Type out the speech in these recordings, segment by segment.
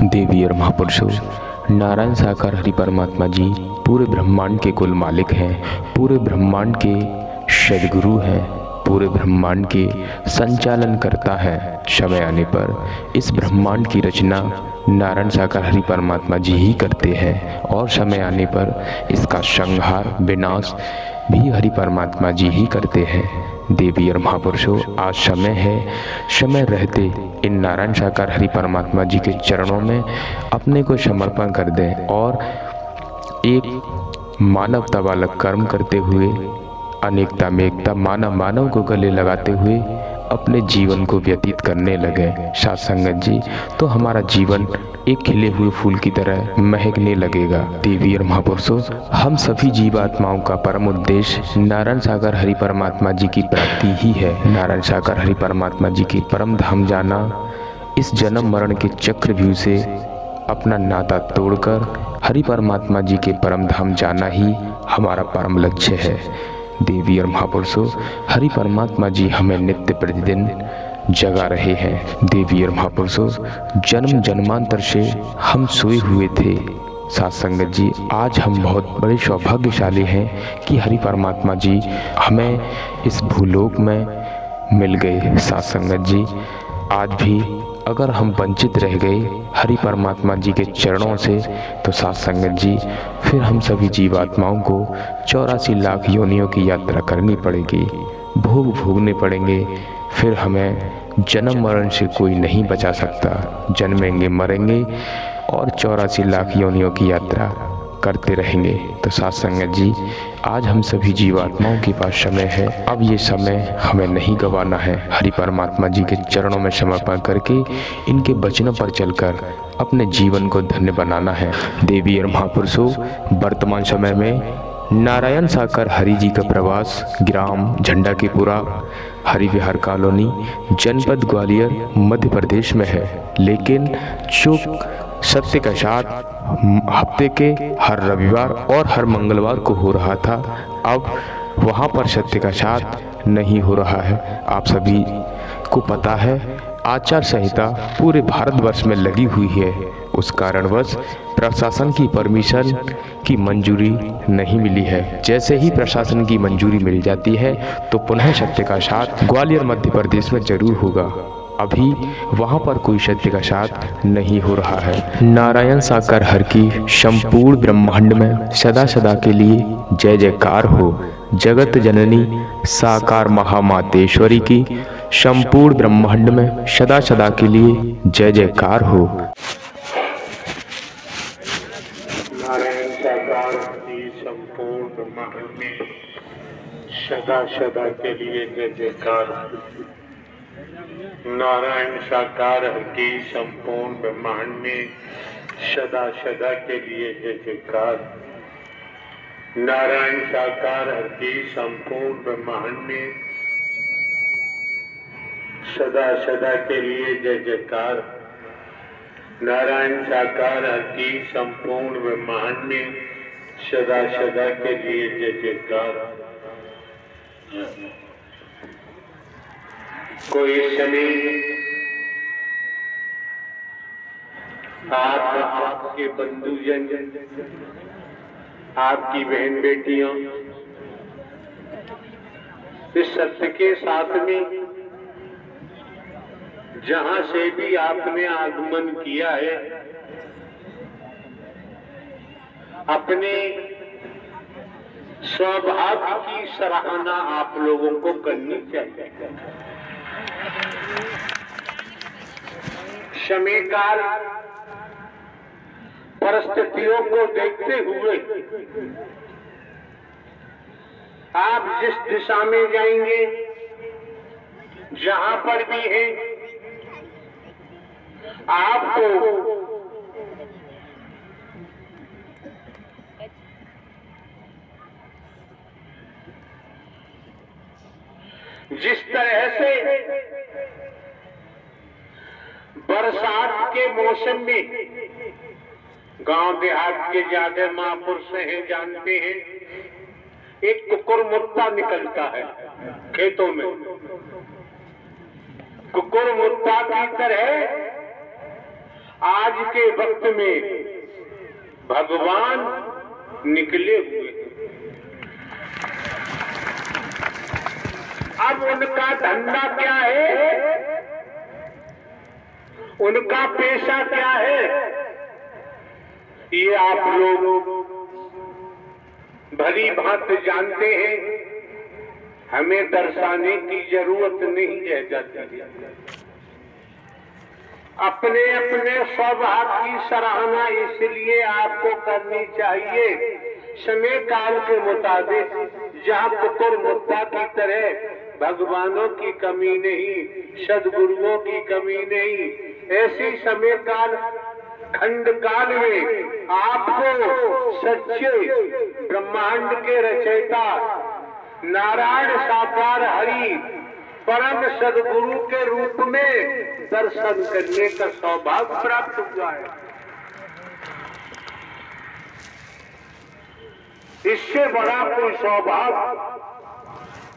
देवी और महापुरुषों, नारायण साकार हरि परमात्मा जी पूरे ब्रह्मांड के कुल मालिक हैं, पूरे ब्रह्मांड के सद्गुरु हैं, पूरे ब्रह्मांड के संचालन करता है। समय आने पर इस ब्रह्मांड की रचना नारायण साकार हरि परमात्मा जी ही करते हैं और समय आने पर इसका संहार विनाश भी हरि परमात्मा जी ही करते हैं। देवी और महापुरुषों, आज समय है, समय रहते इन नारायण साकार हरि परमात्मा जी के चरणों में अपने को समर्पण कर दें और एक मानवता वाला कर्म करते हुए, अनेकता में एकता, मानव मानव को गले लगाते हुए अपने जीवन को व्यतीत करने लगे। साथ संगत जी, तो हमारा जीवन एक खिले हुए फूल की तरह महकने लगेगा। देवी और महापुरुषों, हम सभी जीवात्माओं का परम उद्देश्य नारायण सागर हरि परमात्मा जी की प्राप्ति ही है। नारायण सागर हरि परमात्मा जी की परम धाम जाना, इस जन्म मरण के चक्रव्यूह से अपना नाता तोड़कर हरि परमात्मा जी के परम धाम जाना ही हमारा परम लक्ष्य है। देवी और महापुरुषों, हरि परमात्मा जी हमें नित्य प्रतिदिन जगा रहे हैं। देवी और महापुरुषों, जन्म जन्मांतर से हम सोए हुए थे। साथ संगत जी, आज हम बहुत बड़े सौभाग्यशाली हैं कि हरि परमात्मा जी हमें इस भूलोक में मिल गए। साथ संगत जी, आज भी अगर हम वंचित रह गए हरि परमात्मा जी के चरणों से, तो साथ संगत जी फिर हम सभी जीवात्माओं को 84 लाख योनियों की यात्रा करनी पड़ेगी, भोग भोगने पड़ेंगे। फिर हमें जन्म मरण से कोई नहीं बचा सकता। जन्मेंगे, मरेंगे और 84 लाख योनियों की यात्रा करते रहेंगे। तो साथ संगत जी, आज हम सभी जीवात्माओं के पास समय है। अब ये समय हमें नहीं गंवाना है। हरि परमात्मा जी के चरणों में समर्पण करके इनके वचनों पर चलकर अपने जीवन को धन्य बनाना है। देवी और महापुरुषों, वर्तमान समय में नारायण साकार हरि जी का प्रवास ग्राम झंडाकीपुरा हरि विहार कॉलोनी, जनपद ग्वालियर, मध्य प्रदेश में है। लेकिन जो सत्य का साथ हफ्ते के हर रविवार और हर मंगलवार को हो रहा था, अब वहाँ पर सत्य का साथ नहीं हो रहा है। आप सभी को पता है, आचार संहिता पूरे भारतवर्ष में लगी हुई है। उस कारणवश प्रशासन की परमिशन की मंजूरी नहीं मिली है। जैसे ही प्रशासन की मंजूरी मिल जाती है तो पुनः सत्य का साथ ग्वालियर मध्य प्रदेश में जरूर होगा। अभी वहाँ पर कोई सत्य का साथ नहीं हो रहा है। नारायण साकार हर की संपूर्ण ब्रह्मांड में सदा सदा के लिए जय जयकार हो। जगत जननी साकार महामातेश्वरी की संपूर्ण ब्रह्मांड में सदा सदा के लिए जय जयकार हो। नारायण साकार की संपूर्ण ब्रह्मांड में सदा सदा के लिए जय जयकार। नारायण साकार की संपूर्ण ब्रह्मांड में सदा सदा के लिए जय जयकार। नारायण साकार की संपूर्ण ब्रह्मांड में सदा सदा के लिए जय जयकार। नारायण साकार की संपूर्ण ब्रह्मांड में सदा सदा के लिए जय जयकार। कोई समय आपके बंधुजन, आपकी बहन बेटियां इस सत्य के साथ में जहां से भी आपने आगमन किया है, अपने स्वभाव की सराहना आप लोगों को करनी चाहिए। समय काल परिस्थितियों को देखते हुए आप जिस दिशा में जाएंगे, जहां पर भी हैं, आपको जिस तरह से बरसात के मौसम में गांव देहात के ज्यादा महापुरुष हैं, जानते हैं, एक कुकुरमुत्ता निकलता है खेतों में। कुकुरमुत्ता की तरह आज के वक्त में भगवान निकले हुए हैं। अब उनका धंधा क्या है, उनका पेशा क्या है, ये आप लोग भली भांति जानते हैं। हमें दर्शाने की जरूरत नहीं रह जाती है। अपने अपने स्वभाव की सराहना इसलिए आपको करनी चाहिए, समय काल के मुताबिक जहाँ कुकुर मुत्ता की तरह भगवानों की कमी नहीं, सदगुरुओं की कमी नहीं, ऐसी समय काल खंड काल में आपको सच्चे ब्रह्मांड के रचयिता नारायण साकार हरि परम सदगुरु के रूप में दर्शन करने का सौभाग्य प्राप्त हुआ है। इससे बड़ा कोई सौभाग्य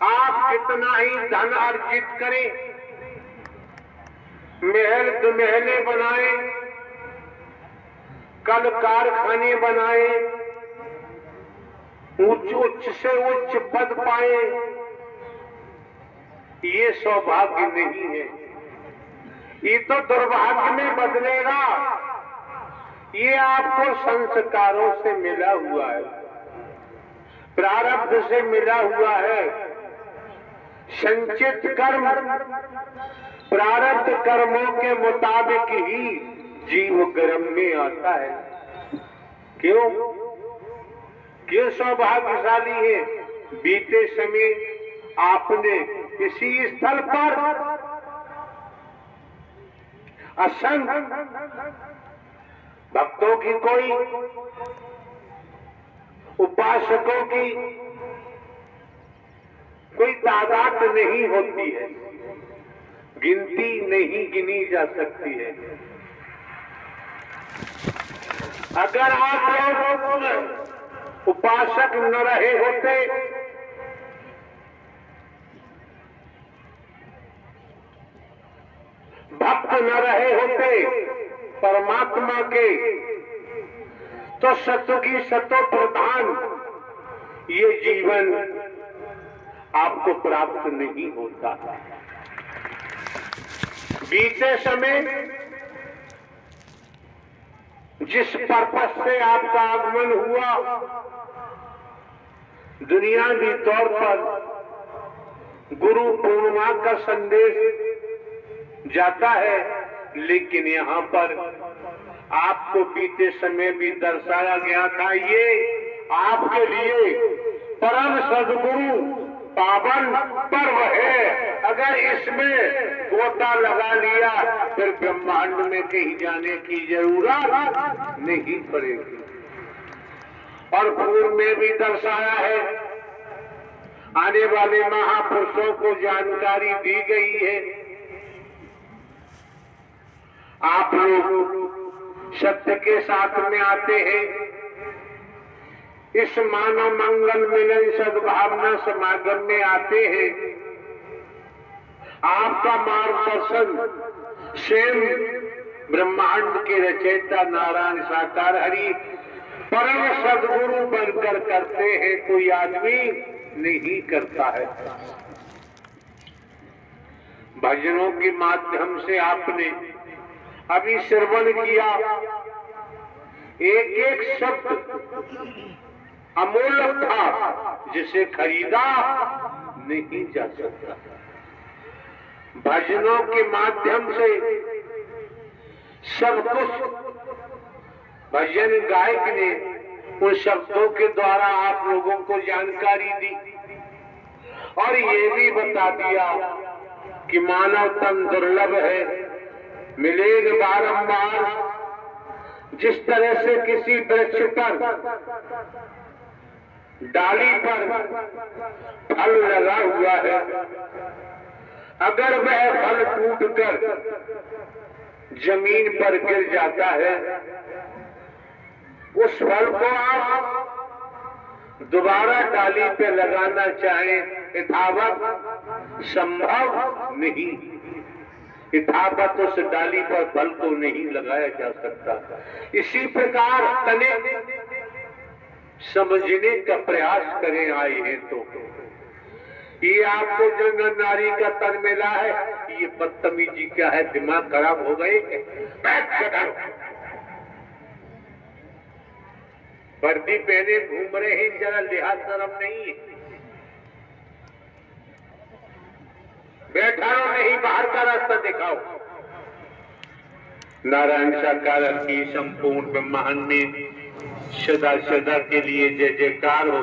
आप कितना ही धन अर्जित करें, महल दुमहले बनाए, कल कारखाने बनाए, उच्च से उच्च पद पाए, ये सौभाग्य नहीं है। ये तो दुर्भाग्य में बदलेगा। ये आपको संस्कारों से मिला हुआ है, प्रारब्ध से मिला हुआ है। संचित कर्म प्रारब्ध कर्मों के मुताबिक ही जीव कर्म में आता है। क्यों सौभाग्यशाली है? बीते समय आपने इसी स्थल पर असंख्य भक्तों की कोई उपासकों की कोई तादाद नहीं होती है, गिनती नहीं गिनी जा सकती है। अगर आप लोग उपासक न रहे होते, भक्त न रहे होते परमात्मा के, तो सत्व की सतो प्रधान ये जीवन आपको प्राप्त नहीं होता। बीते समय जिस पर्पस से आपका आगमन हुआ, दुनियावी तौर पर गुरु पूर्णिमा का संदेश जाता है, लेकिन यहाँ पर आपको बीते समय भी दर्शाया गया था, ये आपके लिए परम सद्गुरु पावन पर्व है। अगर इसमें गोता लगा लिया फिर ब्रह्मांड में कहीं जाने की जरूरत नहीं पड़ेगी। और पूर्व में भी दर्शाया है, आने वाले महापुरुषों को जानकारी दी गई है। आप लोग सत्य के साथ में आते हैं, इस मानव मंगल मिलन सद्भावना समागम में आते हैं। आपका मार्गदर्शन स्वयं ब्रह्मांड के रचयिता नारायण साकार हरि परम सद्गुरु बनकर करते हैं, कोई आदमी नहीं करता है। भजनों के माध्यम से आपने अभी श्रवण किया, एक एक शब्द अमूल्य था जिसे खरीदा नहीं जा सकता। भजनों के माध्यम से सब कुछ भजन गायक ने उन शब्दों के द्वारा आप लोगों को जानकारी दी और ये भी बता दिया कि मानव तन दुर्लभ है, मिलेगा बारंबार। जिस तरह से किसी वृक्ष पर डाली पर फल लगा हुआ है, अगर वह फल टूटकर जमीन पर गिर जाता है, उस फल को आप दोबारा डाली पे लगाना चाहें, यथावत संभव नहीं। यथावत उस डाली पर फल को नहीं लगाया जा सकता। इसी प्रकार तने समझने का प्रयास करें आए हैं तो ये आपको जो नारी का तन मिला है, ये बदतमीजी क्या है? दिमाग खराब हो गए? वर्दी पहने घूम रहे हैं, जरा लिहाज शर्म नहीं है? बैठा रहो, नहीं बाहर का रास्ता दिखाओ। नारायण साकार की संपूर्ण ब्रह्मांड में सदा सदा के लिए जय जयकार हो।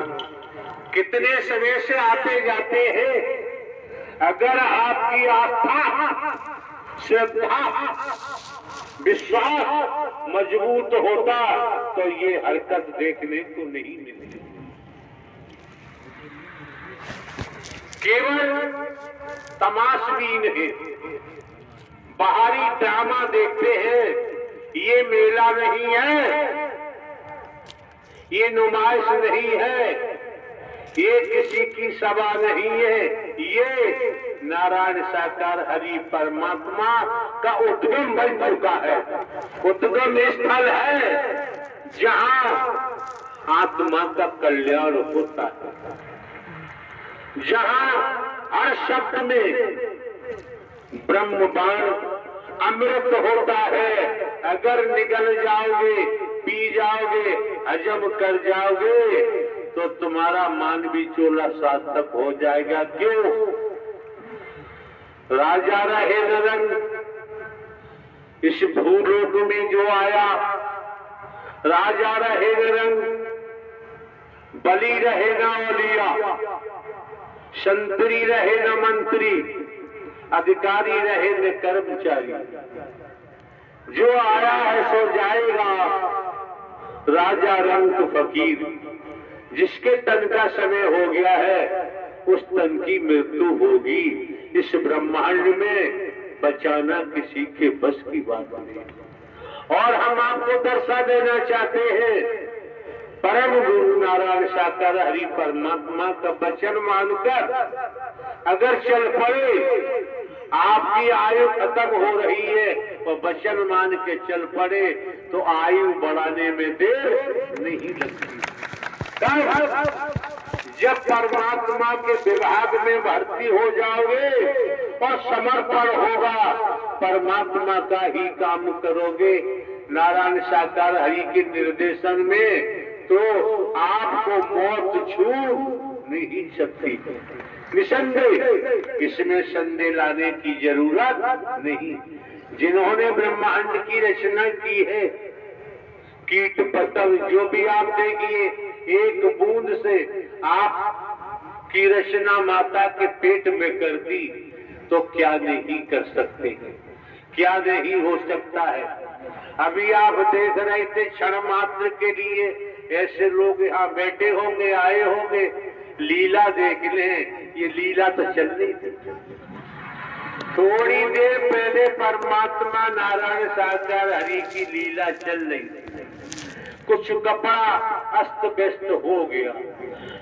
कितने समय से आते जाते हैं। अगर आपकी आस्था, श्रद्धा, विश्वास मजबूत होता तो ये हरकत देखने को नहीं मिलती। केवल तमाशबीन है, बाहरी ड्रामा देखते हैं। ये मेला नहीं है, ये नुमाइश नहीं है, ये किसी की सभा नहीं है, ये नारायण साकार हरि परमात्मा का उद्गम बन चुका है। उद्गम स्थल है जहां आत्मा का कल्याण होता है, जहां हर शब्द में ब्रह्म बाण अमृत होता है। अगर निगल जाओगे, पी जाओगे, हजम कर जाओगे तो तुम्हारा मानवी चोला सार्थक हो जाएगा। क्यों? राजा रहे नरंग, इस भूलोक में जो आया, राजा रहे नरंग, बली रहे न औलिया, संतरी रहे न मंत्री, अधिकारी रहे न कर्मचारी, जो आया है सो जाएगा। राजा रंग फकीर, जिसके तन का समय हो गया है उस तन की मृत्यु होगी। इस ब्रह्मांड में बचाना किसी के बस की बात नहीं। और हम आपको दर्शा देना चाहते हैं, परम गुरु नारायण साकार हरि परमात्मा का वचन मानकर अगर चल पड़े, आपकी आयु खत्म हो रही है और वचन मान के चल पड़े तो आयु बढ़ाने में देर नहीं लगती। जब परमात्मा के विभाग में भर्ती हो जाओगे और समर्पण होगा, परमात्मा का ही काम करोगे नारायण साकार हरि के निर्देशन में, तो आपको मौत छू नहीं सकती। निसंदेह इसमें संदेह लाने की जरूरत नहीं। जिन्होंने ब्रह्मांड की रचना की है, कीट पतंग जो भी आप देखिए, एक बूंद से आप की रचना माता के पेट में कर दी तो क्या नहीं कर सकते, क्या नहीं हो सकता है। अभी आप देख रहे थे, क्षण मात्र के लिए ऐसे लोग यहाँ बैठे होंगे, आए होंगे, लीला देख लें। ये लीला तो चल रही थी। थोड़ी देर पहले परमात्मा नारायण साकार हरि की लीला चल रही थी। कुछ कपड़ा अस्त व्यस्त हो गया,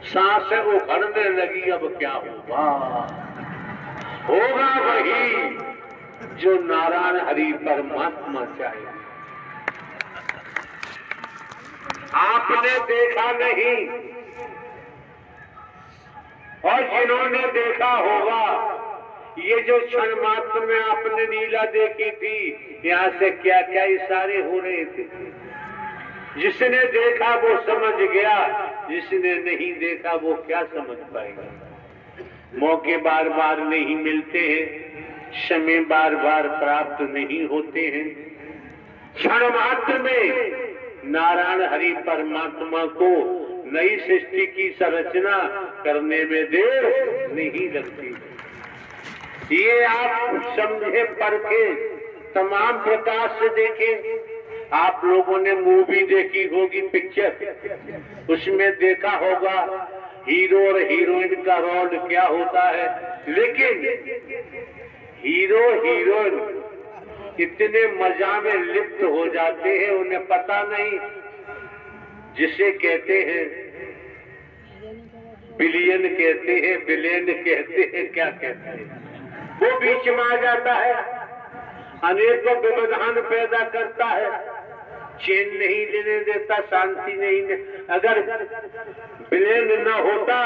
सांसें उखड़ने लगी। अब क्या होगा? होगा वही जो नारायण हरि परमात्मा चाहे। आपने देखा नहीं, और जिन्होंने देखा होगा, ये जो क्षण मात्र में आपने लीला देखी थी, यहाँ से क्या क्या इशारे हो रहे थे। जिसने देखा वो समझ गया, जिसने नहीं देखा वो क्या समझ पाएगा। मौके बार बार नहीं मिलते हैं, समय बार बार प्राप्त नहीं होते हैं। क्षण मात्र में नारायण हरि परमात्मा को नई सृष्टि की संरचना करने में देर नहीं लगती। ये आप समझे, परखे, तमाम प्रकार से देखें। आप लोगों ने मूवी देखी होगी, पिक्चर, उसमें देखा होगा हीरो और हीरोइन का रोल क्या होता है। लेकिन हीरो हीरोइन इतने मजा में लिप्त हो जाते हैं, उन्हें पता नहीं। जिसे कहते हैं बिलियन, कहते हैं बिलियन, कहते हैं क्या कहते हैं, वो बीच में आ जाता है। अनेकों व्यवधान पैदा करता है, चैन नहीं लेने देता, शांति नहीं दे। अगर विलेन न होता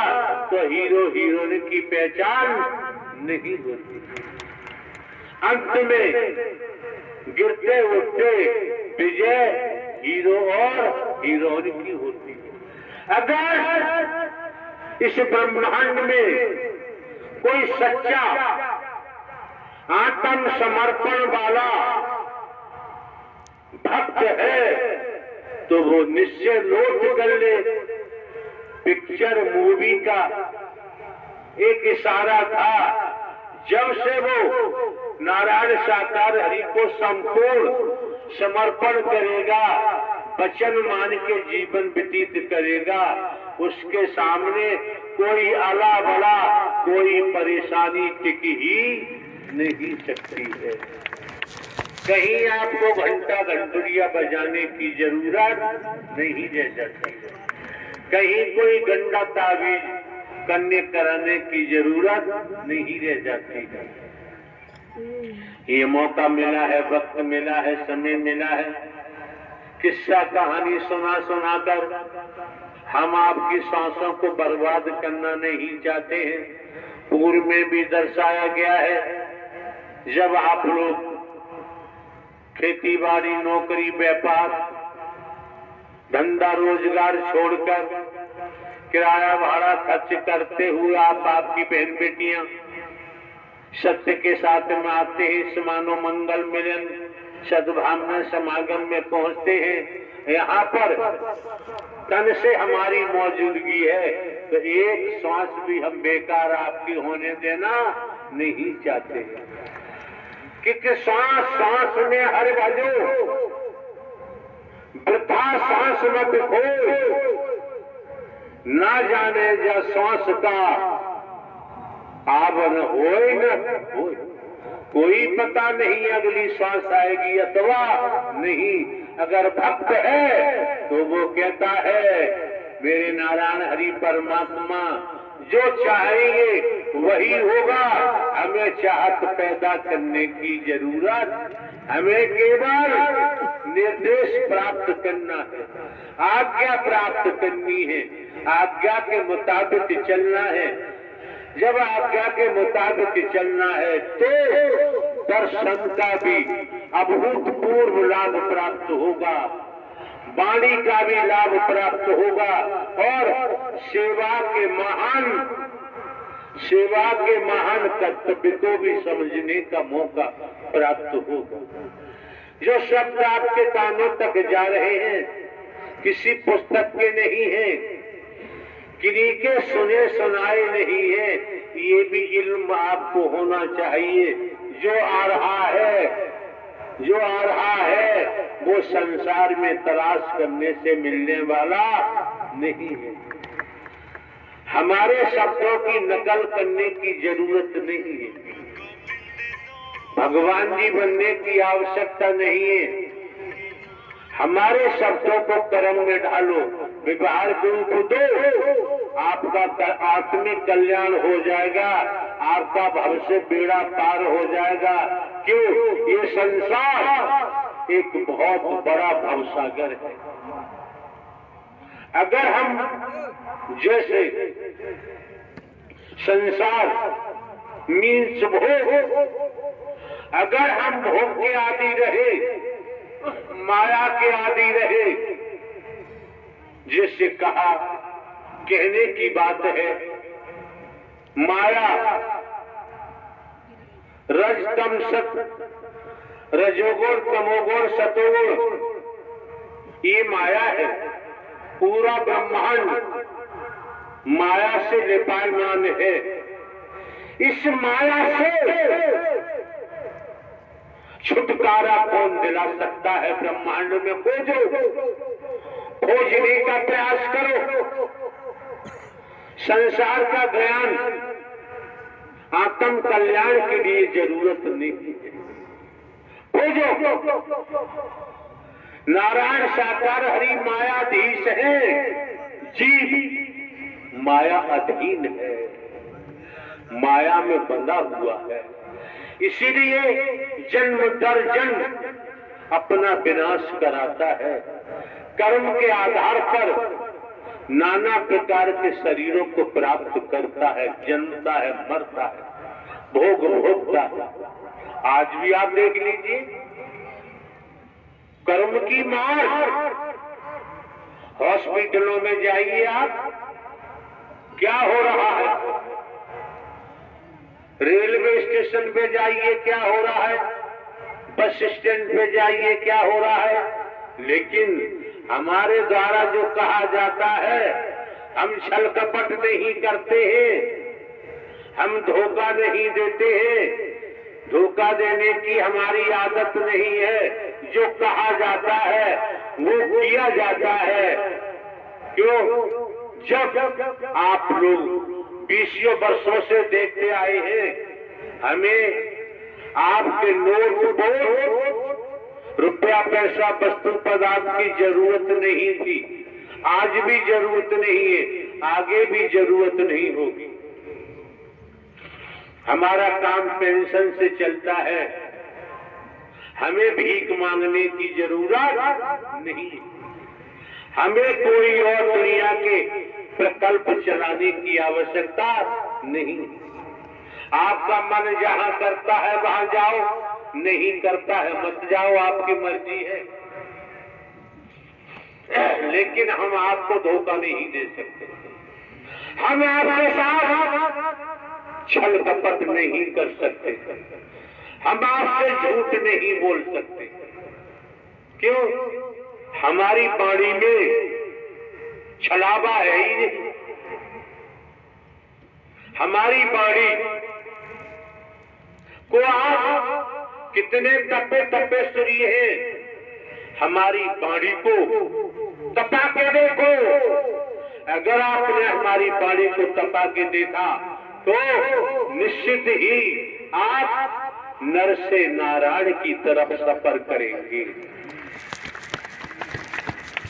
तो हीरो हीरोइन की पहचान नहीं होती। अंत में गिरते उठते विजय हीरो और हीरोइन की होती है। अगर इस ब्रह्मांड में कोई सच्चा आत्म समर्पण वाला भक्त है तो वो निश्चय नोट कर ले। पिक्चर मूवी का एक इशारा था, जब से वो नारायण साकार हरि को संपूर्ण समर्पण करेगा, वचन मान के जीवन व्यतीत करेगा, उसके सामने कोई आला बला कोई परेशानी टिक ही नहीं सकती है। कहीं आपको घंटा घंटुरिया बजाने की जरूरत नहीं रह जाती है, कहीं कोई गंदा तावीज करने कराने की जरूरत नहीं रह जाती है। ये मौका मिला है, वक्त मिला है, समय मिला है, किस्सा कहानी सुनाकर हम आपकी सांसों को बर्बाद करना नहीं चाहते हैं। पूर्व में भी दर्शाया गया है, जब आप लोग खेती बाड़ी नौकरी व्यापार धंधा रोजगार छोड़कर किराया भाड़ा खर्च करते हुए आप आपकी बहन बेटियां सत्य के साथ में आते हैं, समानो मंगल मिलन सद्भावना समागम में पहुंचते हैं। यहाँ पर तन से हमारी मौजूदगी है तो एक श्वास भी हम बेकार आपकी होने देना नहीं चाहते, क्योंकि सांस सांस में हर भजो, वृथा सांस मत खो, ना जाने जा सांस का आवन होए न होए, कोई पता नहीं अगली सांस आएगी अथवा नहीं। अगर भक्त है तो वो कहता है मेरे नारायण हरि परमात्मा जो चाहेंगे वही होगा, हमें चाहत पैदा करने की जरूरत, हमें केवल निर्देश प्राप्त करना है, आज्ञा प्राप्त करनी है, आज्ञा के मुताबिक चलना है। जब आज्ञा के मुताबिक चलना है तो दर्शन का भी अभूतपूर्व लाभ प्राप्त होगा, वाणी का भी लाभ प्राप्त होगा और सेवा के महान कर्तव्य को भी समझने का मौका प्राप्त होगा। जो शब्द आपके कानों तक जा रहे हैं किसी पुस्तक के नहीं है, किन्हीं के सुने सुनाए नहीं है, ये भी इल्म आपको होना चाहिए। जो आ रहा है वो संसार में तलाश करने से मिलने वाला नहीं है। हमारे शब्दों की नकल करने की जरूरत नहीं है, भगवान जी बनने की आवश्यकता नहीं है। हमारे शब्दों को कर्म में ढालो, व्यवहार के रूप दो, आपका आत्मिक कल्याण हो जाएगा, आपका भविष्य बेड़ा पार हो जाएगा। क्यों? ये संसार एक बहुत बड़ा भवसागर है। अगर हम जैसे संसार मीन्स भोग, अगर हम भोग के आदि रहे, माया के आदि रहे, जिससे कहा कहने की बात है, माया रज तम सत, रजोगुण तमोगुण सतोगुण, ये माया है। पूरा ब्रह्मांड माया से लिपायमान है। इस माया से छुटकारा कौन दिला सकता है? ब्रह्मांड में खोजो, खोजने का प्रयास करो। संसार का ज्ञान आत्म कल्याण के लिए जरूरत नहीं है। खोजो। नारायण साकार हरि मायाधीश है, जीव माया अधीन है, माया में बंधा हुआ है। इसीलिए जन्म दर जन्म अपना विनाश कराता है। कर्म के आधार पर नाना प्रकार के शरीरों को प्राप्त करता है, जन्मता है, मरता है, भोग भोगता है। आज भी आप देख लीजिए कर्म की मार। हॉस्पिटलों में जाइए आप, क्या हो रहा है? रेलवे स्टेशन पे जाइए, क्या हो रहा है? बस स्टैंड पे जाइए, क्या हो रहा है? लेकिन हमारे द्वारा जो कहा जाता है, हम छल कपट नहीं करते हैं, हम धोखा नहीं देते हैं, धोखा देने की हमारी आदत नहीं है। जो कहा जाता है वो किया जाता है। क्यों? जब आप लोग 20 वर्षों से देखते आए हैं, हमें आपके नोट को, रुपया पैसा वस्तु पदार्थ की जरूरत नहीं थी, आज भी जरूरत नहीं है, आगे भी जरूरत नहीं होगी। हमारा काम पेंशन से चलता है, हमें भीख मांगने की जरूरत नहीं है। हमें कोई और दुनिया के प्रकल्प चलाने की आवश्यकता नहीं। आपका मन जहां करता है वहां जाओ, नहीं करता है मत जाओ, आपकी मर्जी है। लेकिन हम आपको धोखा नहीं दे सकते, हम आपके साथ छल कपट नहीं कर सकते, हम आपसे झूठ नहीं बोल सकते। क्यों? हमारी वाणी में छलावा है ही नहीं। हमारी वाणी को आप कितने तपे तपे सुनिए हैं, हमारी वाणी को तपा के देखो। अगर आपने हमारी वाणी को तपा के देखा तो निश्चित ही आप नर से नारायण की तरफ सफर करेंगे।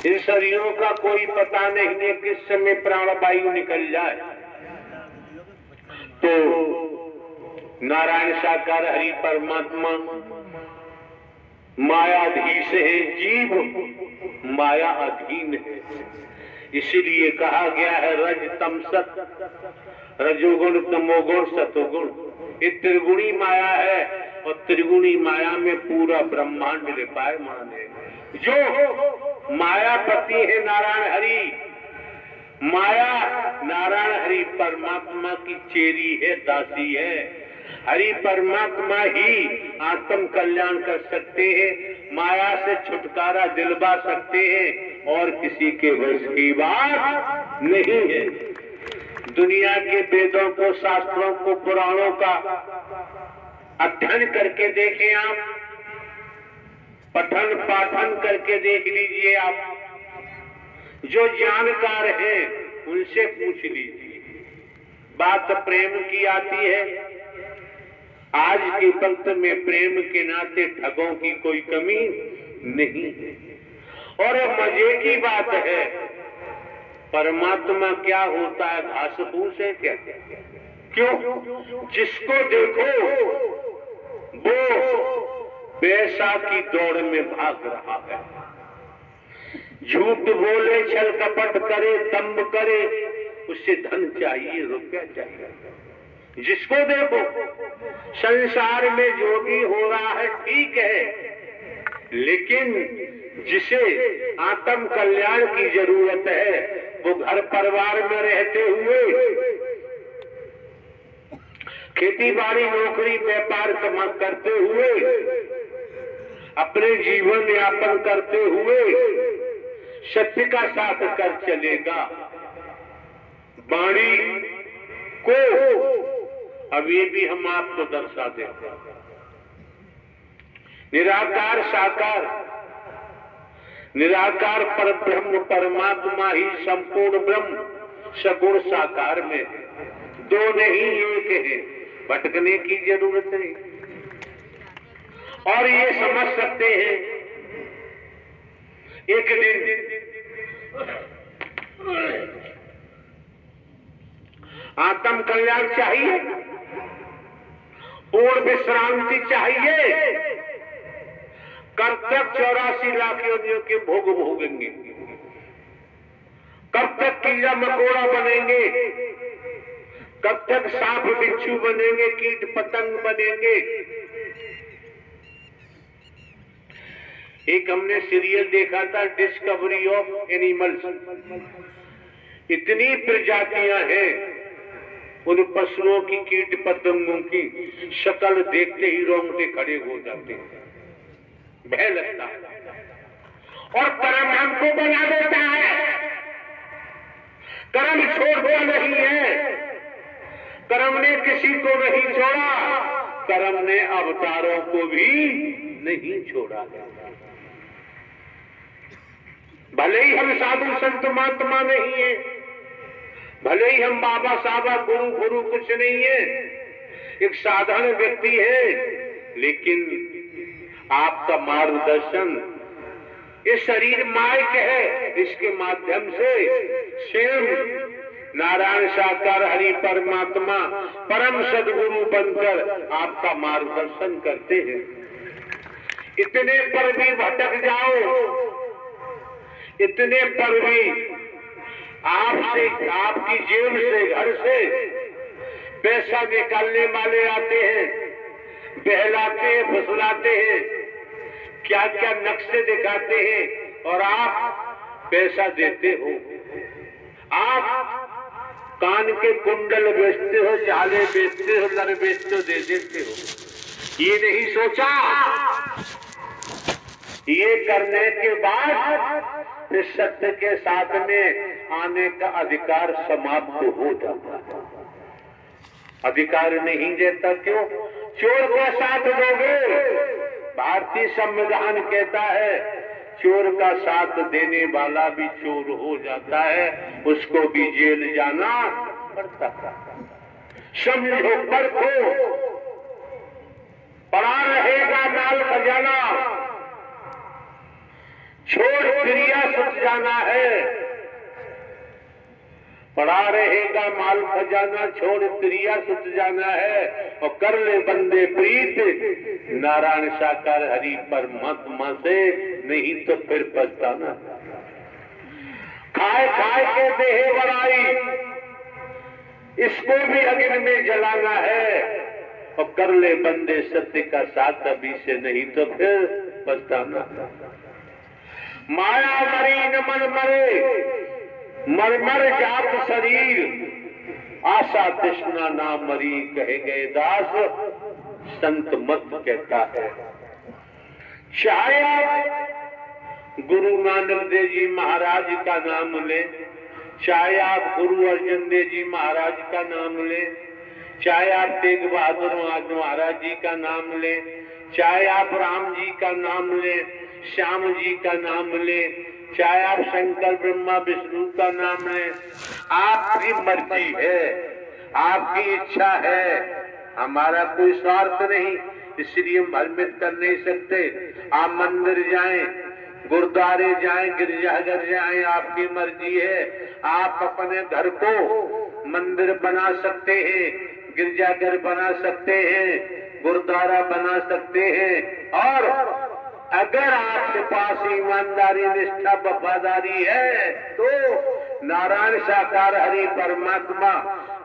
इन शरीरों का कोई पता नहीं है किस समय प्राणवायु निकल जाए। तो नारायण साकार हरि परमात्मा मायाधीश है, जीव माया अधीन है। इसीलिए कहा गया है रज तम सत, रजोगुण तमोगुण सतोगुण। ये त्रिगुणी माया है और त्रिगुणी माया में पूरा ब्रह्मांड लिपायमान है। जो मायापति है नारायण हरि, माया नारायण हरि परमात्मा की चेरी है, दासी है। हरि परमात्मा ही आत्म कल्याण कर सकते हैं, माया से छुटकारा दिलवा सकते हैं, और किसी के वश की बात नहीं है। दुनिया के वेदों को, शास्त्रों को, पुराणों का अध्ययन करके देखें आप, पठन पाठन करके देख लीजिए आप। जो जानकार हैं उनसे पूछ लीजिए। बात प्रेम की आती है, आज के वक्त में प्रेम के नाते ठगों की कोई कमी नहीं है। और मजे की बात है, परमात्मा क्या होता है? घास फूस है क्या? क्यों? जिसको देखो वो पैसा की दौड़ में भाग रहा है। झूठ बोले, छल कपट करे, दंभ करे, उससे धन चाहिए, रुपया चाहिए। जिसको देखो संसार में जो भी हो रहा है ठीक है, लेकिन जिसे आत्म कल्याण की जरूरत है वो घर परिवार में रहते हुए, खेती बाड़ी नौकरी व्यापार करते हुए, अपने जीवन यापन करते हुए सत्य का साथ कर चलेगा। वाणी को अब ये भी हम आपको दर्शा देते हैं। निराकार साकार, निराकार पर ब्रह्म परमात्मा ही संपूर्ण ब्रह्म सगुण साकार में है। दो नहीं एक है, भटकने की जरूरत नहीं। और ये समझ सकते हैं, एक दिन आत्म कल्याण चाहिए, पूर्ण विश्रांति चाहिए, कब तक 84 लाख योनियों के भोग भोगेंगे, कब तक कीड़ा मकोड़ा बनेंगे, कब तक सांप बिच्छू बनेंगे, कीट पतंग बनेंगे। एक हमने सीरियल देखा था, डिस्कवरी ऑफ एनिमल्स। इतनी प्रजातियां हैं उन पशुओं की, कीट पतंगों की, शक्ल देखते ही रोंगटे खड़े हो जाते हैं, भय लगता है। और कर्म हमको बना देता है। कर्म छोड़ता नहीं है, कर्म ने किसी को नहीं छोड़ा, कर्म ने अवतारों को भी नहीं छोड़ा है। भले ही हम साधु संत महात्मा नहीं है, भले ही हम बाबा साबा गुरु कुछ नहीं है, एक साधारण व्यक्ति है, लेकिन आपका मार्गदर्शन, ये शरीर माइक है, इसके माध्यम से स्वयं नारायण साकार हरि परमात्मा परम सदगुरु बनकर आपका मार्गदर्शन करते हैं। इतने पर भी भटक जाओ, इतने पर भी आपसे, आपकी जेब से, घर से पैसा निकालने वाले आते हैं, बहलाते हैं, फुसलाते हैं, क्या क्या नक्शे दिखाते हैं, और आप पैसा देते हो। आप कान के कुंडल बेचते हो, चाले बेचते हो, लर बेचते हो, दे देते हो। ये नहीं सोचा, ये करने के बाद इस सत्य के साथ में आने का अधिकार समाप्त हो जाता है। अधिकार नहीं देता क्यों? चोर का साथ दोगे, भारतीय संविधान कहता है चोर का साथ देने वाला भी चोर हो जाता है, उसको भी जेल जाना पड़ता है। समझो, परखो, पड़ा रहेगा माल खजाना, छोड़ क्रिया सुख जाना है। पड़ा रहेगा माल खजाना, छोड़ क्रिया सुख जाना है, और कर ले बंदे प्रीत नारायण साकार हरि परमात्मा से, नहीं तो फिर पछताना। खाए खाए के देहे बड़ाई, इसको भी अग्नि में जलाना है, और कर ले बंदे सत्य का साथ अभी से, नहीं तो फिर पछताना। माया मरी न मन मरे, मरमर जात शरीर, आशा तृष्णा ना मरी, कहे गए दास संत मत कहता है। चाहे आप गुरु नानक देव जी महाराज का नाम ले, चाहे आप गुरु अर्जन देव जी महाराज का नाम ले, चाहे आप तेग बहादुर महाराज जी का नाम ले, चाहे आप राम जी का नाम ले, श्याम जी का नाम ले, चाहे आप शंकर ब्रह्मा विष्णु का नाम लें, आपकी मर्जी है, आपकी इच्छा है, हमारा कोई स्वार्थ नहीं, इसलिए हम भ्रमित कर नहीं सकते। आप मंदिर जाएं, गुरुद्वारे जाएं, गिरजाघर जाएं, आपकी मर्जी है। आप अपने घर को मंदिर बना सकते हैं, गिरजाघर बना सकते हैं, गुरुद्वारा बना सकते हैं, और अगर आपके पास ईमानदारी, निष्ठा, वफादारी है तो नारायण साकार हरि परमात्मा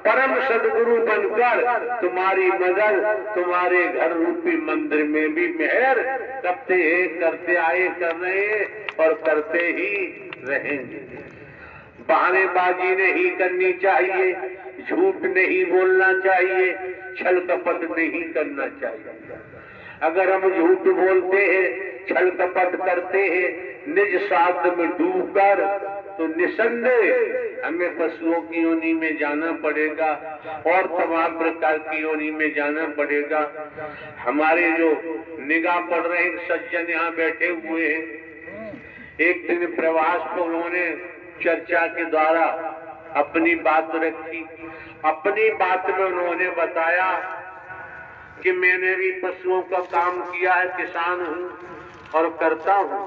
परम सदगुरु बनकर तुम्हारी मदद तुम्हारे घर रूपी मंदिर में भी मेहर करते हैं, करते आए, कर रहे हैं और करते ही रहेंगे। बहानेबाजी नहीं करनी चाहिए, झूठ नहीं बोलना चाहिए, छल कपट नहीं करना चाहिए। अगर हम झूठ बोलते हैं, छल कपट करते हैं, निज स्वार्थ में डूबकर, तो निसंदेह हमें पशुओं की योनि में जाना पड़ेगा और तमाम प्रकार की योनि में जाना पड़ेगा। हमारे जो निगाह पड़ रहे हैं सज्जन यहाँ बैठे हुए हैं, एक दिन प्रवास को उन्होंने चर्चा के द्वारा अपनी बात रखी। अपनी बात में उन्होंने बताया कि मैंने भी पशुओं का काम किया है, किसान हूँ और करता हूँ।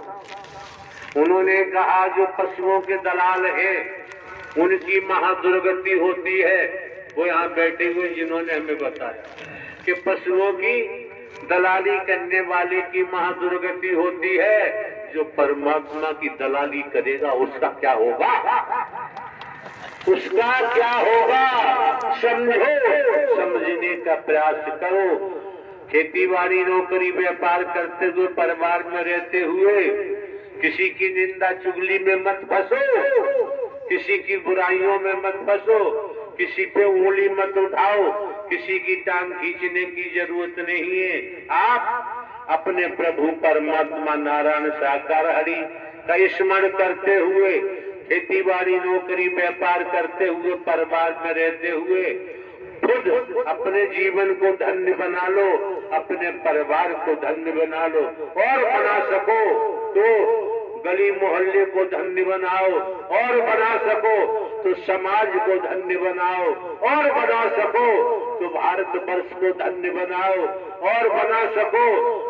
उन्होंने कहा जो पशुओं के दलाल हैं उनकी महादुर्गति होती है, वो यहाँ बैठे हुए जिन्होंने हमें बताया कि पशुओं की दलाली करने वाले की महादुर्गति होती है, जो परमात्मा की दलाली करेगा उसका क्या होगा, उसका क्या होगा समझो, समझने का प्रयास करो। खेती बाड़ी नौकरी व्यापार करते हुए परिवार में रहते हुए किसी की निंदा चुगली में मत फंसो, किसी की बुराइयों में मत फंसो, किसी पे उंगली मत उठाओ, किसी की टांग खींचने की जरूरत नहीं है। आप अपने प्रभु परमात्मा नारायण साकार हरि का स्मरण करते हुए, खेती बाड़ी नौकरी व्यापार करते हुए, परिवार में रहते हुए खुद अपने जीवन को धन्य बना लो, अपने परिवार को धन्य बना लो, और बना सको तो गली मोहल्ले को धन्य बनाओ, और बना सको तो समाज को धन्य बनाओ, और बना सको तो भारत वर्ष को धन्य बनाओ, और बना सको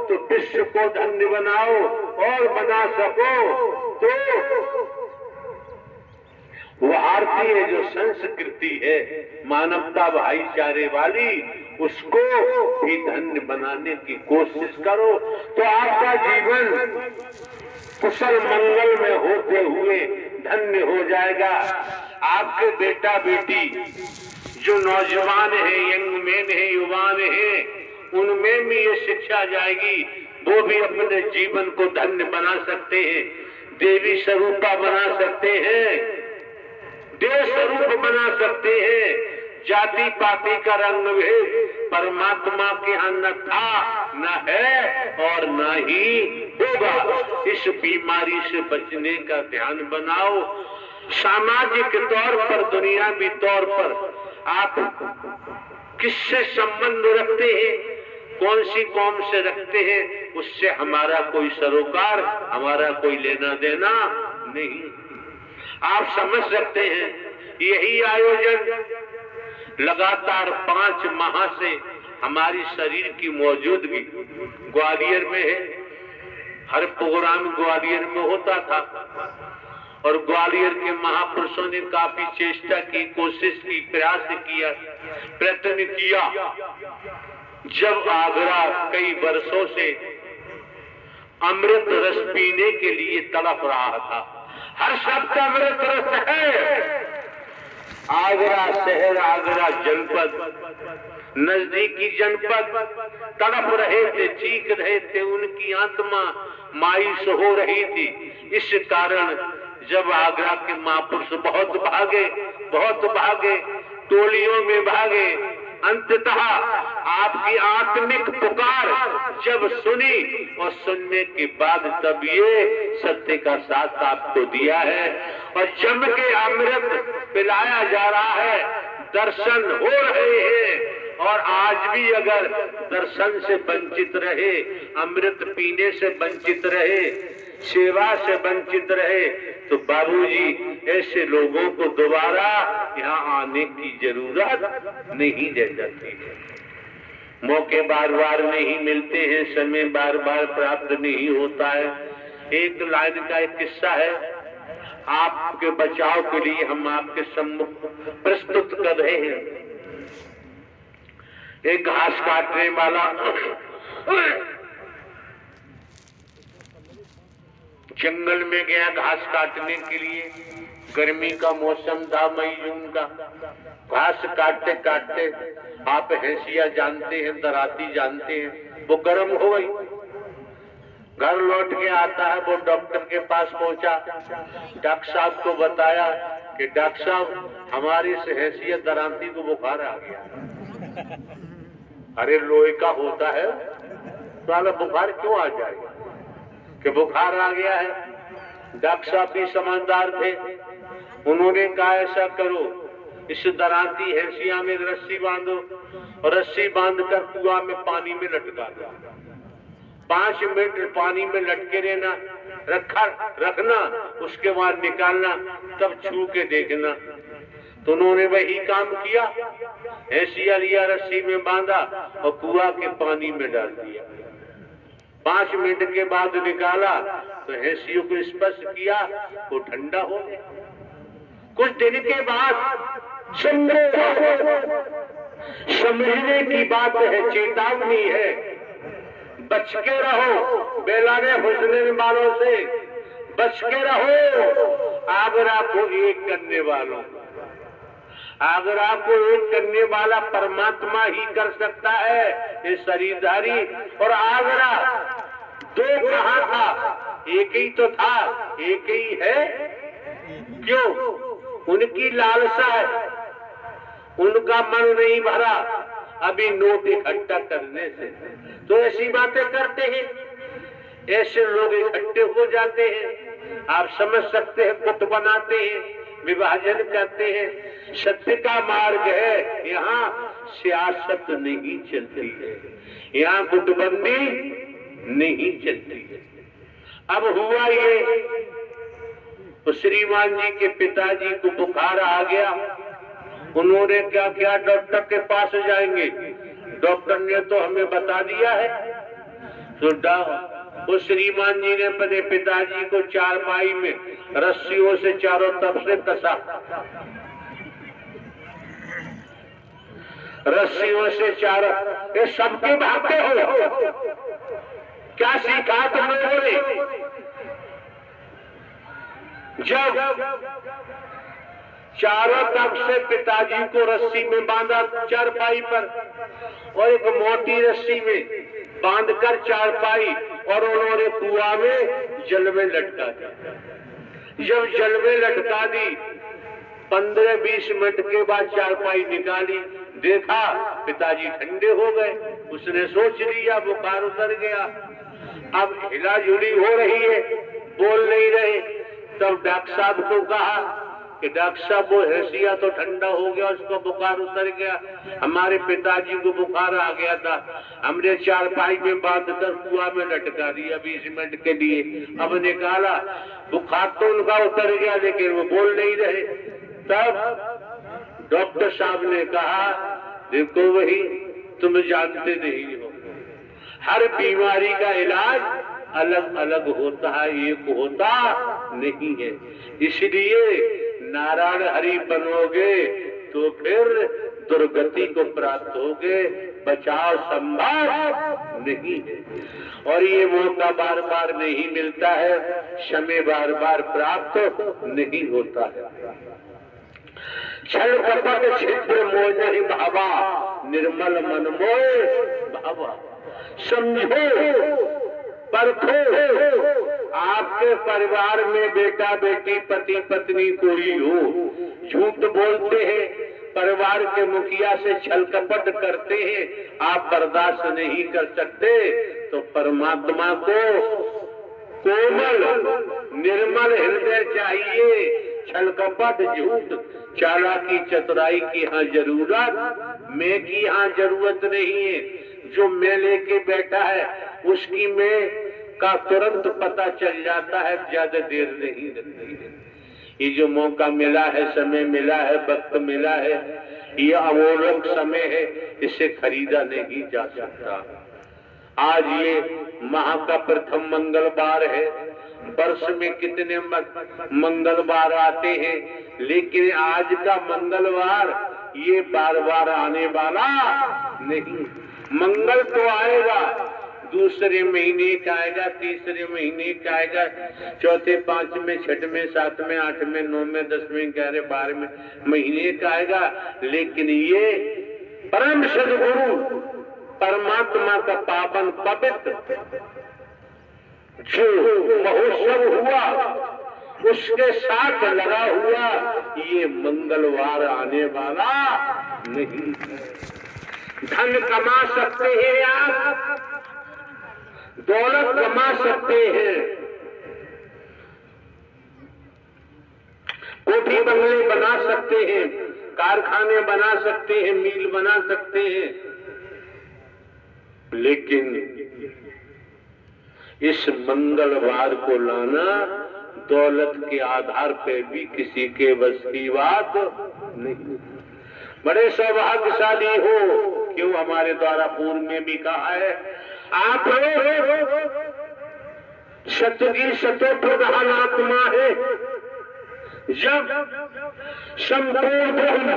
तो विश्व को धन्य बनाओ, और बना सको तो भारतीय जो संस्कृति है मानवता भाईचारे वाली, उसको भी धन्य बनाने की कोशिश करो, तो आपका जीवन कुशल मंगल में होते हुए धन्य हो जाएगा। आपके बेटा बेटी जो नौजवान है, यंग मैन है, युवान है, उनमें भी ये शिक्षा जाएगी, वो भी अपने जीवन को धन्य बना सकते हैं, देवी स्वरूपा बना सकते हैं, देव स्वरूप बना सकते हैं। जाति पाति का रंग भेद परमात्मा के यहाँ न था, न है और न ही होगा। इस बीमारी से बचने का ध्यान बनाओ। सामाजिक तौर पर, दुनियावी तौर पर आप किससे संबंध रखते हैं, कौन सी कौम से रखते हैं, उससे हमारा कोई सरोकार, हमारा कोई लेना देना नहीं। आप समझ सकते हैं, यही आयोजन लगातार 5 माह से हमारी शरीर की मौजूदगी ग्वालियर में है। हर प्रोग्राम ग्वालियर में होता था और ग्वालियर के महापुरुषों ने काफी चेष्टा की, कोशिश की, प्रयास किया, प्रयत्न किया। जब आगरा कई वर्षों से अमृत रस पीने के लिए तड़प रहा था, हर शब्द अमृत रस है। आगरा शहर, आगरा जनपद, नजदीकी जनपद तड़प रहे थे, चीख रहे थे, उनकी आत्मा मायूस हो रही थी। इस कारण जब आगरा के महापुरुष बहुत भागे, टोलियों में भागे, अंततः आपकी आत्मिक पुकार जब सुनी और सुनने के बाद तब ये सत्य का साथ आपको दिया है और जम के अमृत पिलाया जा रहा है, दर्शन हो रहे हैं। और आज भी अगर दर्शन से वंचित रहे, अमृत पीने से वंचित रहे, सेवा से वंचित रहे, तो बाबूजी ऐसे लोगों को दोबारा यहाँ आने की जरूरत नहीं रह जाती है। मौके बार बार नहीं मिलते हैं, समय बार बार प्राप्त नहीं होता है। एक लाइन का एक किस्सा है, आपके बचाव के लिए हम आपके सम्मुख प्रस्तुत कर रहे हैं। एक घास काटने वाला जंगल में गया घास काटने के लिए। गर्मी का मौसम था, मई जून का। घास काटते काटते, आप हैसिया जानते हैं, दराती जानते हैं, वो गर्म हो गई। घर लौट के आता है, वो डॉक्टर के पास पहुंचा, डॉक्टर साहब को बताया कि डॉक्टर साहब हमारी इस हैसियत दराती को बुखार आ गया। अरे लोहे का होता है, साला बुखार क्यों आ जाएगा कि बुखार आ गया है। डॉक्टर साहब भी समझदार थे, उन्होंने कहा ऐसा करो, इस दराती हैसिया में रस्सी बांधो और रस्सी बांधकर कुआं में पानी में लटका दो। 5 मिनट पानी में लटके रहना, रखना, उसके बाद निकालना, तब छू के देखना। तो उन्होंने वही काम किया, हैसिया लिया, रस्सी में बांधा और कुआं के पानी में डाल दिया। 5 मिनट के बाद निकाला तो हैसियों को स्पर्श किया, वो ठंडा हो गया। कुछ दिन के बाद समझने की बात है, चेतावनी है। बच के रहो बेलाने हुस्न वालों से, बच के रहो आगरा को एक करने वालों। आगरा को एक करने वाला परमात्मा ही कर सकता है, ये शरीरधारी। और आगरा दो कहाँ था, एक ही तो था, एक ही है। क्यों? उनकी लालसा है, उनका मन नहीं भरा अभी नोट इकट्ठा करने से, तो ऐसी बातें करते हैं, ऐसे लोग इकट्ठे हो जाते हैं। आप समझ सकते हैं, गुट बनाते हैं, विभाजन करते हैं। सत्य का मार्ग है, यहाँ सियासत नहीं चलती है, यहाँ गुटबंदी नहीं चलती है। अब हुआ ये, तो श्रीमान जी के पिताजी को बुखार आ गया। उन्होंने क्या किया, डॉक्टर के पास जाएंगे। डॉक्टर ने तो हमें बता दिया है। तो श्रीमान जी ने अपने पिताजी को चारपाई में रस्सियों से चारों तरफ से कसा, रस्सियों से चारों। ये सबके भागते हो, क्या सीखा तुम लोगों ने? जब चारों तरफ से पिताजी को रस्सी में बांधा चारपाई पर, और एक मोटी रस्सी में बांधकर चारपाई, और उन्होंने कुआं में जल में लटका दिया। जब जल में लटका दी, 15-20 मिनट के बाद चारपाई निकाली, देखा पिताजी ठंडे हो गए। उसने सोच लिया बुखार उतर गया। अब हिलाजुली हो रही है, बोल नहीं रहे। तब डॉक्टर साहब को कहा कि डॉक्टर साहब वो हंसिया तो ठंडा हो गया, उसको बुखार उतर गया। हमारे पिताजी को बुखार आ गया था, हमने चारपाई में बांधकर कुआं में लटका दिया 20 मिनट के लिए। अब निकाला, बुखार तो उनका उतर गया, लेकिन वो बोल नहीं रहे। तब डॉक्टर साहब ने कहा, देखो वही तुम जानते नहीं हो, हर बीमारी का इलाज अलग अलग होता है, एक होता नहीं है। इसलिए नारायण हरि बनोगे तो फिर दुर्गति को प्राप्त होगे, बचाव संभव नहीं है। और ये मौका बार बार नहीं मिलता है, समय बार बार प्राप्त नहीं होता है। छल कपट छिद्र मोह नहीं भावा, निर्मल मन मोह भावा। समझो, परखो, आपके परिवार में बेटा बेटी पति पत्नी कोई हो, झूठ बोलते हैं, परिवार के मुखिया से छल कपट करते हैं, आप बर्दाश्त नहीं कर सकते, तो परमात्मा को कोमल निर्मल हृदय चाहिए। छल कपट झूठ चालाकी चतुराई की यहाँ जरूरत, मैं की यहाँ जरूरत नहीं है। जो मैं लेके बैठा है उसकी मैं का तुरंत पता चल जाता है, ज्यादा देर नहीं लगती है। ये जो मौका मिला है, समय मिला है, वक्त मिला है, ये अमोलक समय है, इसे खरीदा नहीं जा सकता। आज ये माह का प्रथम मंगलवार है। वर्ष में कितने मंगलवार आते हैं, लेकिन आज का मंगलवार ये बार बार आने वाला नहीं। मंगल तो आएगा, दूसरे महीने का आएगा, तीसरे महीने का आएगा, चौथे, पांचवें, छठवें, सातवें, आठवें, 9वें, 10वें, 11वें, 12वें महीने का आएगा। लेकिन ये परम सद्गुरु परमात्मा का पावन पवित्र जो महोत्सव हुआ, उसके साथ लगा हुआ ये मंगलवार आने वाला नहीं। धन कमा सकते हैं आप, दौलत कमा सकते हैं, कोठी बंगले बना सकते हैं, कारखाने बना सकते हैं, मिल बना सकते हैं, लेकिन इस मंगलवार को लाना दौलत के आधार पर भी किसी के बस की बात नहीं। बड़े सौभाग्यशाली हो, क्यों हमारे द्वारा पूर्व में भी कहा है, आप सतगी सतो प्रधान आत्मा है, जब संपूर्ण ब्रह्म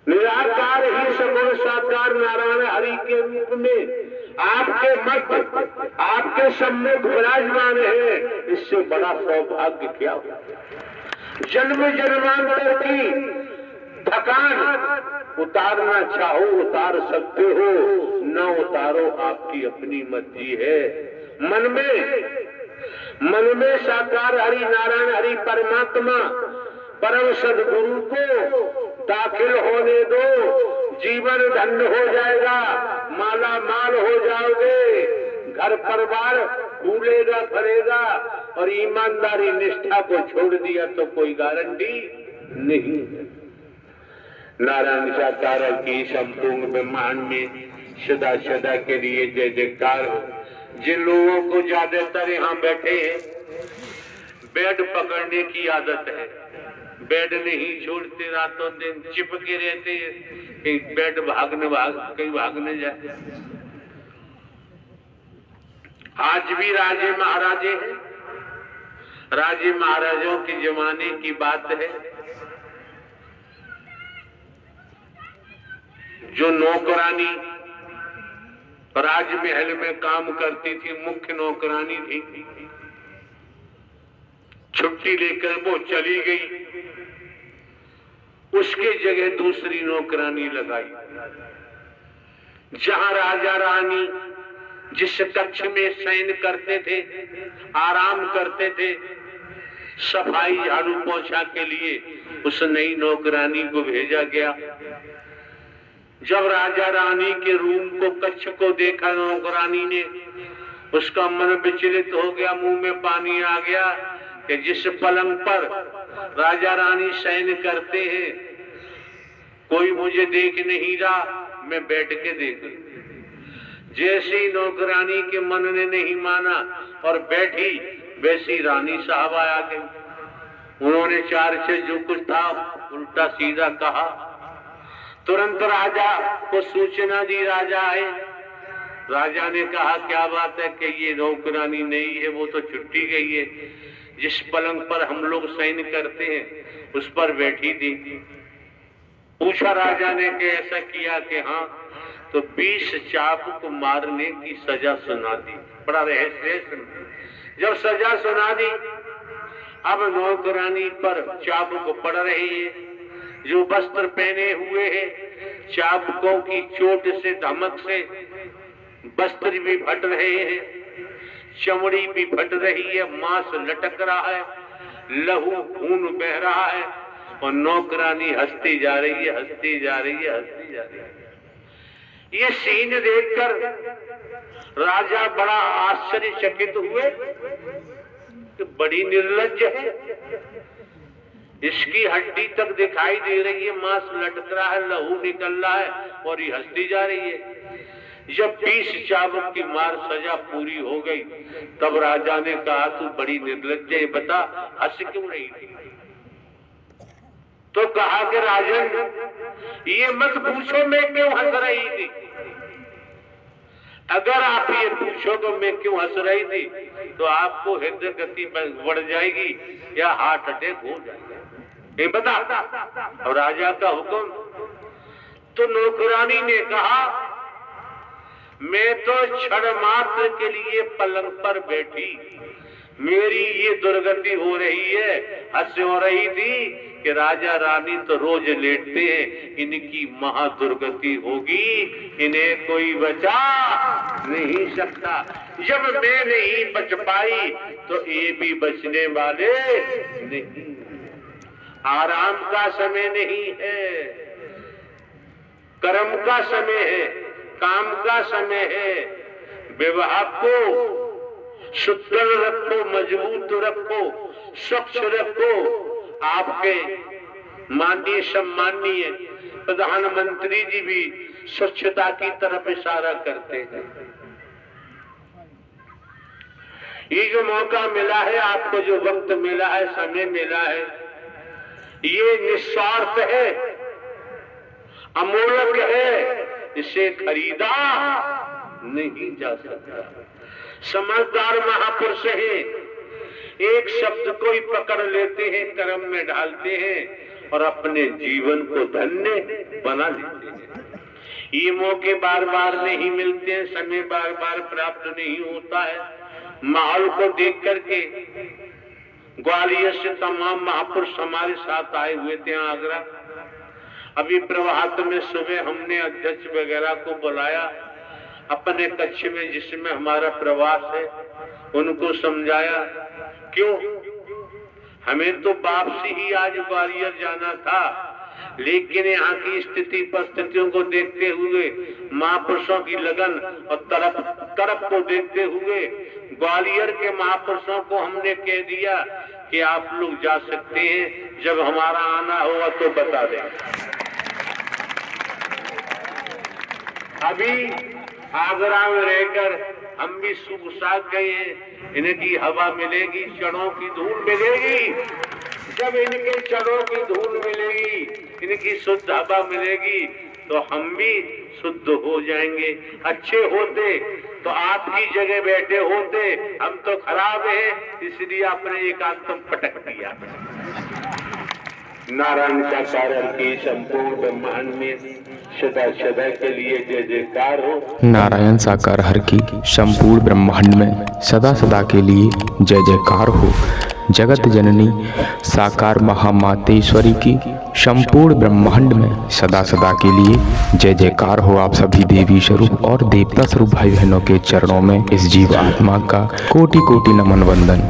निराकार ही सगुण साकार नारायण हरि के रूप में आपके मध्य आपके सम्मुख विराजमान है, इससे बड़ा सौभाग्य क्या हो। जन्म जन्मांतर की थकान उतारना चाहो उतार सकते हो, न उतारो आपकी अपनी मर्जी है। मन में साकार हरि नारायण हरि परमात्मा परम सद्गुरु को दाखिल होने दो, जीवन धन्य हो जाएगा, माला माल हो जाओगे, घर परिवार फूलेगा फरेगा। और ईमानदारी निष्ठा को छोड़ दिया तो कोई गारंटी नहीं है। नारायण साकार की संपूर्ण ब्रह्मांड में सदा सदा के लिए जय जयकार। जिन लोगों को ज्यादातर यहाँ बैठे हैं बेड पकड़ने की आदत है, बेड नहीं छोड़ते, रातों दिन चिपके रहते हैं, कहीं बेड कहीं भागने जाए। आज भी राजे महाराजे हैं, राजे महाराजों के जमाने की बात है। जो नौकरानी राजमहल में काम करती थी, मुख्य नौकरानी थी, छुट्टी लेकर वो चली गई, उसके जगह दूसरी नौकरानी लगाई। जहां राजा रानी जिस कक्ष में शयन करते थे, आराम करते थे, सफाई झाड़ू पोछा के लिए उस नई नौकरानी को भेजा गया। जब राजा रानी के रूम को कक्ष को देखा नौकरानी ने, उसका मन विचलित हो गया, मुंह में पानी आ गया कि जिस पलंग पर राजा रानी शयन करते हैं कोई मुझे देख नहीं रहा, मैं बैठ के देख। जैसे ही नौकरानी के मन ने नहीं माना और बैठी, वैसी रानी साहब आ गई। उन्होंने चार से जो कुछ था उल्टा सीधा कहा। तुरंत राजा को सूचना दी, राजा आए। राजा ने कहा क्या बात है कि ये नौकरानी नहीं है, वो तो छुट्टी गई है, जिस पलंग पर हम लोग शयन करते हैं उस पर बैठी थी। पूछा राजा ने कि ऐसा किया कि हाँ, तो 20 चाबुक मारने की सजा सुना दी। बड़ा रहस्य। जब सजा सुना दी, अब नौकरानी पर चाबुक पड़ रही है। जो वस्त्र पहने हुए हैं, चाबुकों की चोट से धमक से वस्त्र भी फट रहे हैं, चमड़ी भी फट रही है, मांस लटक रहा है, लहू खून बह रहा है, और नौकरानी हंसती जा रही है, हंसती जा रही है, हंसती जा रही है। ये सीन देखकर राजा बड़ा आश्चर्यचकित हुए कि बड़ी निर्लज्ज है, इसकी हड्डी तक दिखाई दे रही है, मांस लटक रहा है, लहू निकल रहा है, और ये हंसती जा रही है। जब 20 चाबुक की मार सजा पूरी हो गई, तब राजा ने कहा तू बड़ी निर्लज्ज है, बता हंस क्यों रही थी? तो कहा कि राजन ये मत पूछो मैं क्यों हंस रही थी। अगर आप ये पूछो तो मैं क्यों हंस रही थी, तो आपको हृदय गति बढ़ जाएगी या हार्ट अटैक हो जाएगा। ये बता। और राजा का हुक्म। तो नौकरानी ने कहा मैं तो क्षण मात्र के लिए पलंग पर बैठी, मेरी ये दुर्गति हो रही है। हंस हो रही थी कि राजा रानी तो रोज लेटते हैं, इनकी महादुर्गति होगी, इन्हें कोई बचा नहीं सकता। जब मैं नहीं बच पाई तो ये भी बचने वाले नहीं। आराम का समय नहीं है, कर्म का समय है, काम का समय है। विवाह को सुदृढ़ रखो, मजबूत रखो, स्वच्छ रखो। आपके माननीय सम्माननीय प्रधानमंत्री जी भी स्वच्छता की तरफ इशारा करते हैं। ये जो मौका मिला है, आपको जो वक्त मिला है, समय मिला है, ये निस्वार्थ है, अमूल्य है, इसे खरीदा नहीं जा सकता। समझदार महापुरुष हैं, एक शब्द को ही पकड़ लेते हैं, कर्म में ढालते हैं और अपने जीवन को धन्य बना लेते हैं। ये मौके बार बार नहीं मिलते हैं, समय बार बार प्राप्त नहीं होता है। माहौल को देख करके ग्वालियर से तमाम महापुरुष हमारे साथ आए हुए थे आगरा। अभी प्रभात में सुबह हमने अध्यक्ष वगैरह को बुलाया अपने कक्ष में जिसमें हमारा प्रवास है, उनको समझाया क्यों हमें तो वापसी ही आज ग्वालियर जाना था, लेकिन यहाँ की स्थिति परिस्थितियों को देखते हुए, महापुरुषों की लगन और तरफ को देखते हुए ग्वालियर के महापुरुषों को हमने कह दिया कि आप लोग जा सकते हैं, जब हमारा आना होगा तो बता दें। अभी आगरा में रहकर हम भी सुख साथ गए हैं। इनकी हवा मिलेगी, चरणों की धूल मिलेगी। जब इनके चरणों की धूल मिलेगी, इनकी शुद्ध हवा मिलेगी, तो हम भी शुद्ध हो जाएंगे। अच्छे होते तो आपकी जगह बैठे होते, हम तो खराब हैं, इसलिए आपने एकांतम पटक दिया। नारायण साकार की संपूर्ण ब्रह्मांड में सदा सदा के लिए जय जयकार हो। नारायण साकार हर की संपूर्ण ब्रह्मांड में सदा सदा के लिए जय जयकार हो। जगत जननी साकार महामातेश्वरी की संपूर्ण ब्रह्मांड में सदा सदा के लिए जय जयकार हो। आप सभी देवी स्वरूप और देवता स्वरूप भाई बहनों के चरणों में इस जीव आत्मा का कोटि कोटि नमन वंदन।